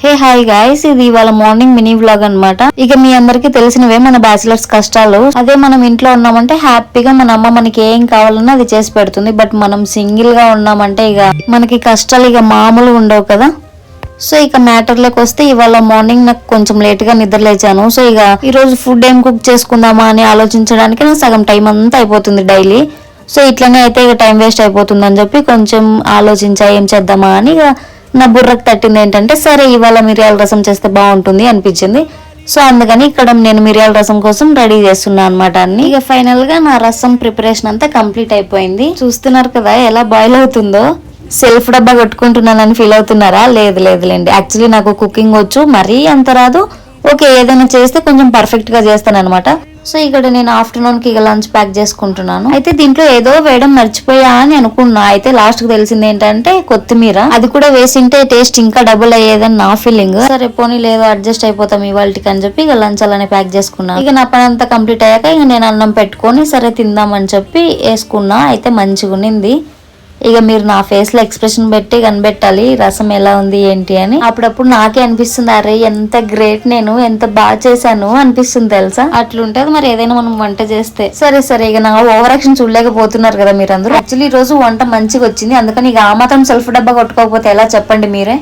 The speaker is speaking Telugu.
హే హాయ్ గైస్, ఇది ఇవాళ మార్నింగ్ మినీ వ్లాగ్ అన్నమాట. ఇక మీ అందరికి తెలిసినవే మన బ్యాచిలర్స్ కష్టాలు. అదే మనం ఇంట్లో ఉన్నామంటే హ్యాపీగా మన అమ్మ మనకి ఏం కావాలన్నా అది చేసి పెడుతుంది. బట్ మనం సింగిల్ గా ఉన్నామంటే ఇక మనకి కష్టాలు ఇక మామూలుగా ఉండవు కదా. సో ఇక మ్యాటర్ లోకి వస్తే ఇవాళ మార్నింగ్ నాకు కొంచెం లేట్ గా నిద్ర లేచాను. సో ఇక ఈ రోజు ఫుడ్ ఏం కుక్ చేసుకుందామా అని ఆలోచించడానికి నాకు సగం టైం అంతా అయిపోతుంది డైలీ. సో ఇట్లనే అయితే ఇక టైం వేస్ట్ అయిపోతుంది అని చెప్పి కొంచెం ఆలోచించా ఏం చేద్దామా అని. ఇక నా బుర్రకు తట్టింది ఏంటంటే సరే ఇవాళ మిరియాల రసం చేస్తే బాగుంటుంది అనిపించింది. సో అందుకని ఇక్కడ నేను మిరియాల రసం కోసం రెడీ చేస్తున్నా అనమాట అన్ని. ఇక ఫైనల్ గా నా రసం ప్రిపరేషన్ అంతా కంప్లీట్ అయిపోయింది. చూస్తున్నారు కదా ఎలా బాయిల్ అవుతుందో. సెల్ఫ్ డబ్బా కొట్టుకుంటున్నానని ఫీల్ అవుతున్నారా? లేదులేండి, యాక్చువల్లీ నాకు కుకింగ్ వచ్చు, మరీ అంత రాదు. ఓకే, ఏదైనా చేస్తే కొంచెం పర్ఫెక్ట్ గా చేస్తాను అనమాట. సో ఇక్కడ నేను ఆఫ్టర్నూన్ కి ఇక లంచ్ ప్యాక్ చేసుకుంటున్నాను. అయితే దీంట్లో ఏదో వేయడం మర్చిపోయా అని అనుకున్నా. అయితే లాస్ట్ కి తెలిసింది ఏంటంటే కొత్తిమీర, అది కూడా వేసింటే టేస్ట్ ఇంకా డబుల్ అయ్యేదని నా ఫీలింగ్. సరే పోనీ లేదో అడ్జస్ట్ అయిపోతాం ఇవాళకి అని చెప్పి ఇక లంచ్ అలానే ప్యాక్ చేసుకున్నా. ఇక నా పని అంతా కంప్లీట్ అయ్యాక ఇక నేను అన్నం పెట్టుకొని సరే తిందామని చెప్పి వేసుకున్నా. అయితే మంచిగా ఉన్నింది. ఇక మీరు నా ఫేస్ లో ఎక్స్ప్రెషన్ పెట్టి కనిపెట్టాలి రసం ఎలా ఉంది ఏంటి అని. అప్పుడప్పుడు నాకే అనిపిస్తుంది, అరే ఎంత గ్రేట్, నేను ఎంత బాగా చేశాను అనిపిస్తుంది తెలుసా. అట్లుంటది మరి ఏదైనా మనం వంట చేస్తే. సరే ఇక నా ఓవర్ యాక్షన్ చూడలేకపోతున్నారు కదా మీరందరూ. యాక్చువల్లీ ఈ రోజు వంట మంచిగా వచ్చింది, అందుకని ఇక ఆ మాత్రం సెల్ఫ్ డబ్బా కొట్టుకోకపోతే ఎలా చెప్పండి మీరే.